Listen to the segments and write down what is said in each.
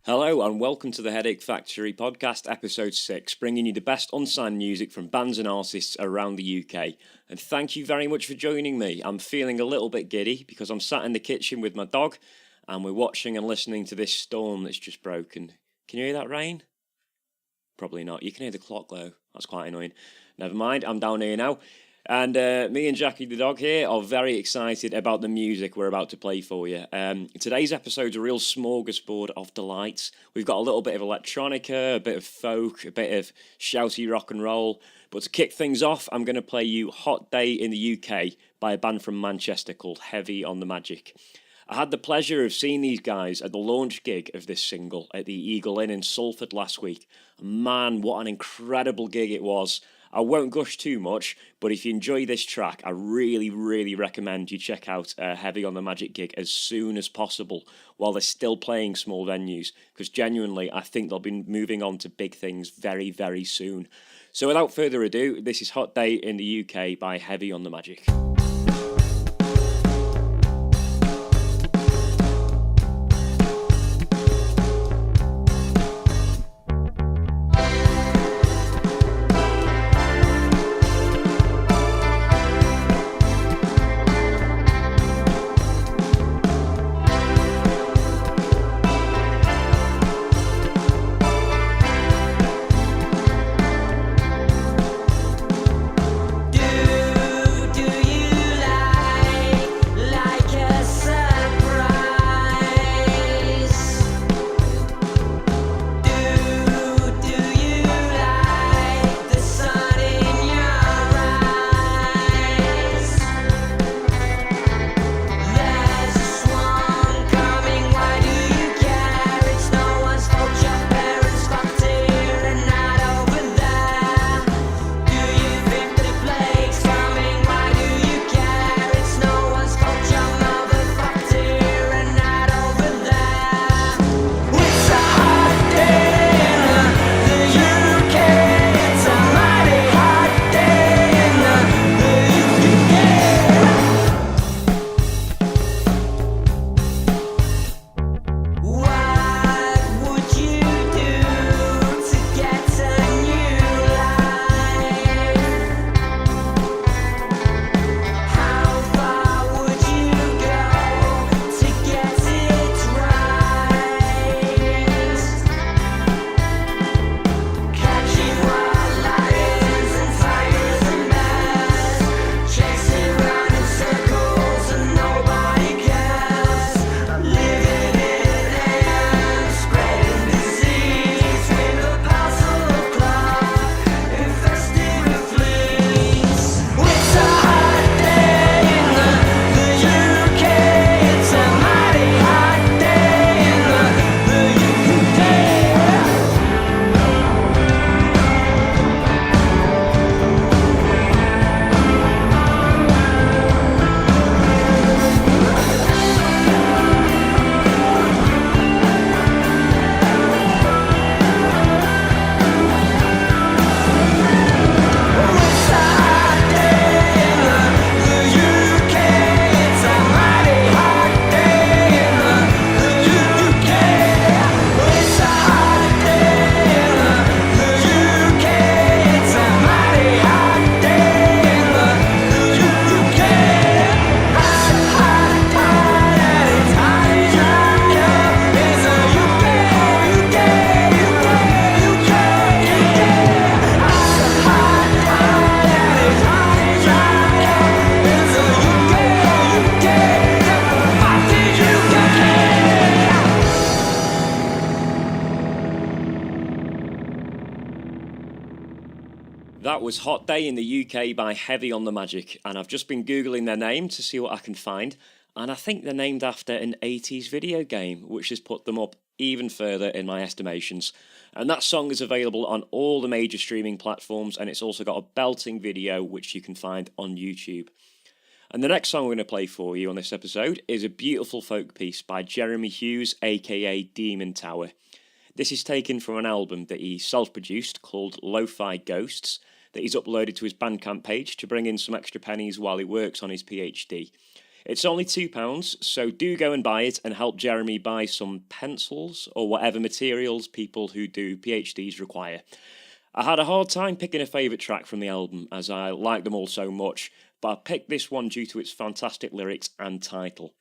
Hello and welcome to the Headache Factory podcast episode 6, bringing you the best unsigned music from bands and artists around the UK. And thank you very much for joining me. I'm feeling a little bit giddy because I'm sat in the kitchen with my dog and we're watching and listening to this storm that's just broken. Can you hear that rain? Probably not. You can hear the clock though. That's quite annoying. Never mind, I'm down here now. And me and Jackie the dog here are very excited about the music we're about to play for you. Today's episode's a real smorgasbord of delights. We've got a little bit of electronica, a bit of folk, a bit of shouty rock and roll. But to kick things off, I'm going to play you Hot Day in the UK by a band from Manchester called Heavy on the Magic. I had the pleasure of seeing these guys at the launch gig of this single at the Eagle Inn in Salford last week. Man, what an incredible gig it was. I won't gush too much, but if you enjoy this track, I really recommend you check out Heavy on the Magic gig as soon as possible while they're still playing small venues, because genuinely I think they'll be moving on to big things very soon. So without further ado, this is Hot Day in the UK by Heavy on the Magic. That was Hot Day in the UK by Heavy on the Magic, and I've just been Googling their name to see what I can find, and I think they're named after an 80s video game, which has put them up even further in my estimations. And that song is available on all the major streaming platforms, and it's also got a belting video which you can find on YouTube. And the next song we're going to play for you on this episode is a beautiful folk piece by Jeremy Hughes, aka Demontower. This is taken from an album that he self-produced called Lo-Fi Ghosts that he's uploaded to his Bandcamp page to bring in some extra pennies while he works on his PhD. It's only £2, so do go and buy it and help Jeremy buy some pencils or whatever materials people who do PhDs require. I had a hard time picking a favourite track from the album as I like them all so much, but I picked this one due to its fantastic lyrics and title.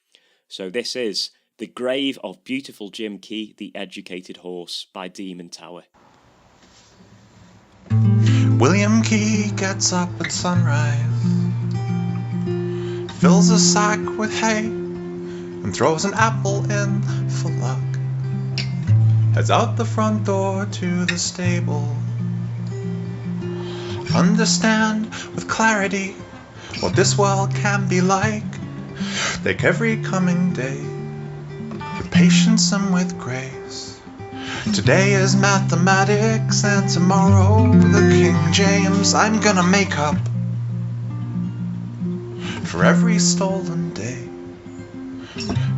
So this is The Grave of Beautiful Jim Key, the Educated Horse by Demontower. William Key gets up at sunrise, fills a sack with hay, and throws an apple in for luck. Heads out the front door to the stable. Understand with clarity what this world can be like. Take every coming day with patience and with grace. Today is mathematics and tomorrow the King James. I'm gonna make up for every stolen day.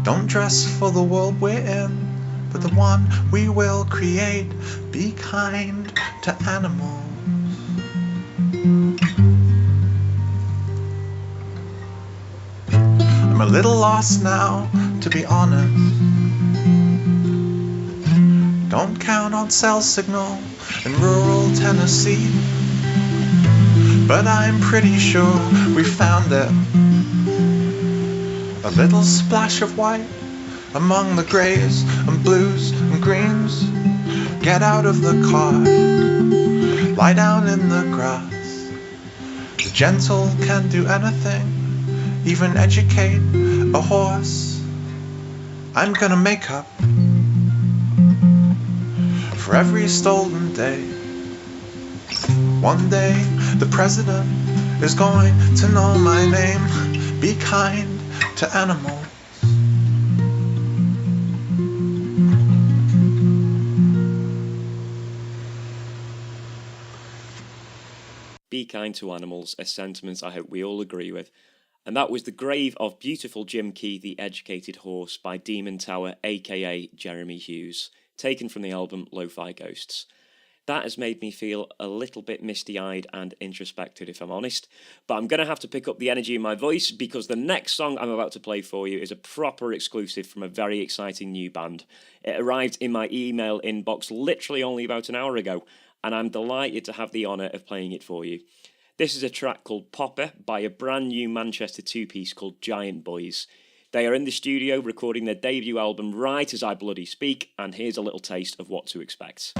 Don't dress for the world we're in, but the one we will create. Be kind to animals. I'm a little lost now, to be honest. Don't count on cell signal in rural Tennessee, but I'm pretty sure we found it. A little splash of white among the greys and blues and greens. Get out of the car, lie down in the grass. The gentle can do anything, even educate a horse. I'm gonna make up for every stolen day. One day the president is going to know my name. Be kind to animals. Be kind to animals, a sentiment I hope we all agree with. And that was The Grave of Beautiful Jim Key, the Educated Horse by Demontower, aka Jeremy Hughes, taken from the album Lo-Fi Ghosts. That has made me feel a little bit misty-eyed and introspective, if I'm honest, but I'm going to have to pick up the energy in my voice because the next song I'm about to play for you is a proper exclusive from a very exciting new band. It arrived in my email inbox literally only about an hour ago, and I'm delighted to have the honour of playing it for you. This is a track called Popper by a brand new Manchester two-piece called Giant Boys. They are in the studio recording their debut album right as I bloody speak, and here's a little taste of what to expect.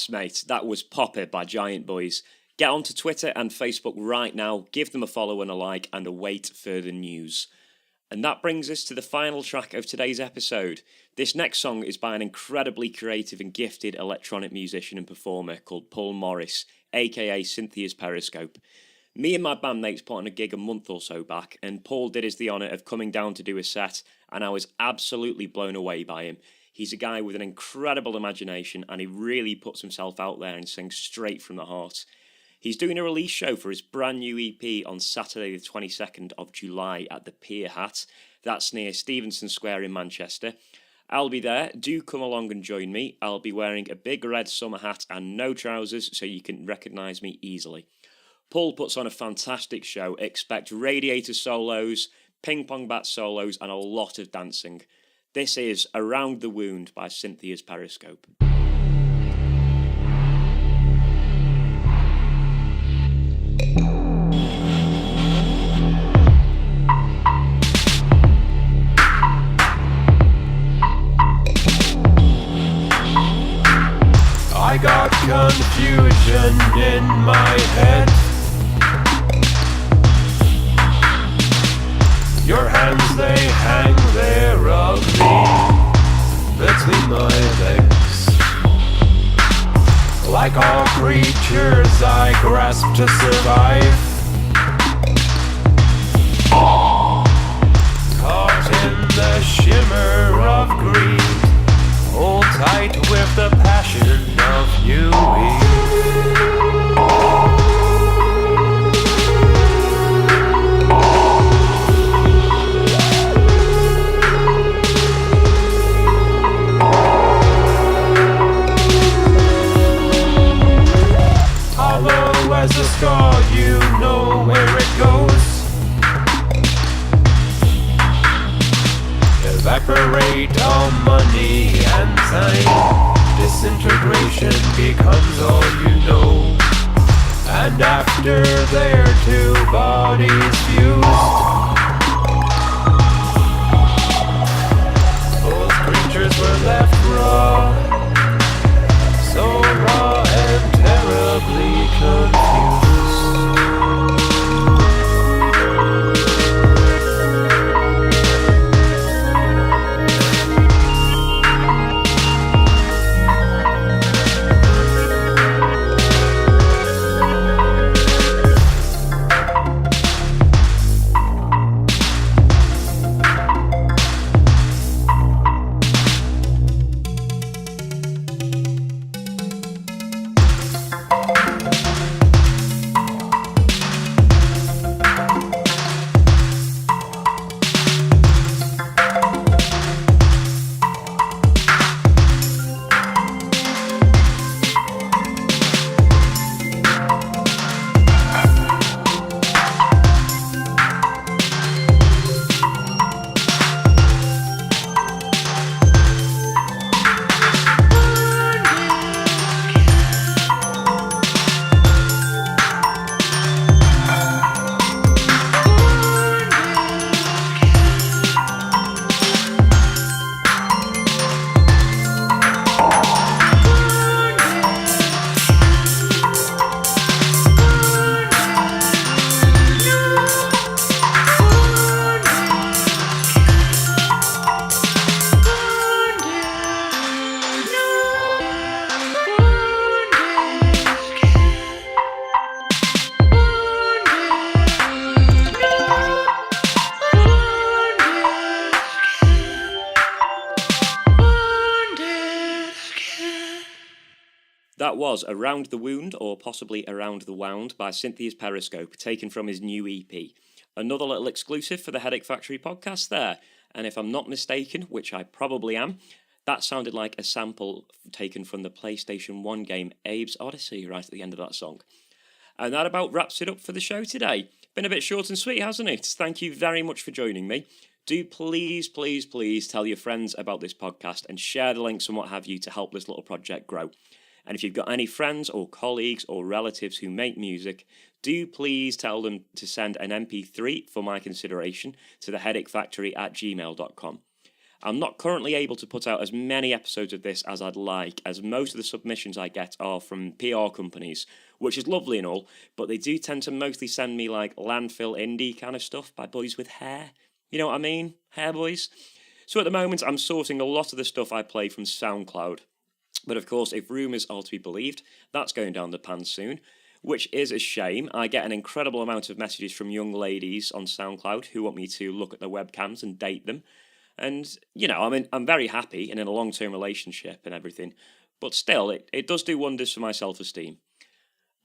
Yes, mate, that was Popper by Giant Boys. Get onto Twitter and Facebook right now, give them a follow and a like, and await further news. And that brings us to the final track of today's episode. This next song is by an incredibly creative and gifted electronic musician and performer called Paul Morris, aka Cynthia's Periscope. Me and my bandmates put on a gig a month or so back, and Paul did us the honour of coming down to do a set, and I was absolutely blown away by him. He's a guy with an incredible imagination, and he really puts himself out there and sings straight from the heart. He's doing a release show for his brand new EP on Saturday the 22nd of July at the Pier Hat. That's near Stevenson Square in Manchester. I'll be there. Do come along and join me. I'll be wearing a big red summer hat and no trousers, so you can recognise me easily. Paul puts on a fantastic show. Expect radiator solos, ping pong bat solos, and a lot of dancing. This is Around the Wound by Cynthia's Periscope. I got confusion in my head. Your hands, they hang there of me between my legs. Like all creatures I grasp to survive. Caught in the shimmer of greed, hold tight with the passion of you. Hollow as a scar, you know where it goes. Evaporate all money and time. Disintegration becomes all you know. And after their two bodies fused, both creatures were left raw. So raw and terribly confused. That was Around the Wound, or possibly Around the Wound, by Cynthia's Periscope, taken from his new EP. Another little exclusive for the Headache Factory podcast there, and if I'm not mistaken, which I probably am, that sounded like a sample taken from the PlayStation 1 game Abe's Odyssey right at the end of that song. And that about wraps it up for the show today. Been a bit short and sweet, hasn't it? Thank you very much for joining me. Do please tell your friends about this podcast and share the links and what have you to help this little project grow. And if you've got any friends or colleagues or relatives who make music, do please tell them to send an MP3 for my consideration to theheadachefactory@gmail.com. I'm not currently able to put out as many episodes of this as I'd like, as most of the submissions I get are from PR companies, which is lovely and all, but they do tend to mostly send me like landfill indie kind of stuff by boys with hair. You know what I mean? Hair boys. So at the moment, I'm sourcing a lot of the stuff I play from SoundCloud. But of course, if rumours are to be believed, that's going down the pan soon, which is a shame. I get an incredible amount of messages from young ladies on SoundCloud who want me to look at their webcams and date them. And, you know, I'm very happy and in a long-term relationship and everything, but still, it does do wonders for my self-esteem.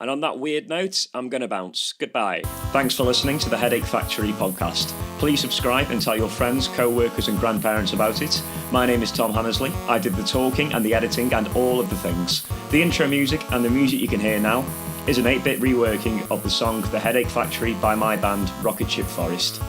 And on that weird note, I'm going to bounce. Goodbye. Thanks for listening to the Headache Factory podcast. Please subscribe and tell your friends, co-workers and grandparents about it. My name is Tom Hammersley. I did the talking and the editing and all of the things. The intro music and the music you can hear now is an 8-bit reworking of the song The Headache Factory by my band Rocket Ship Forest.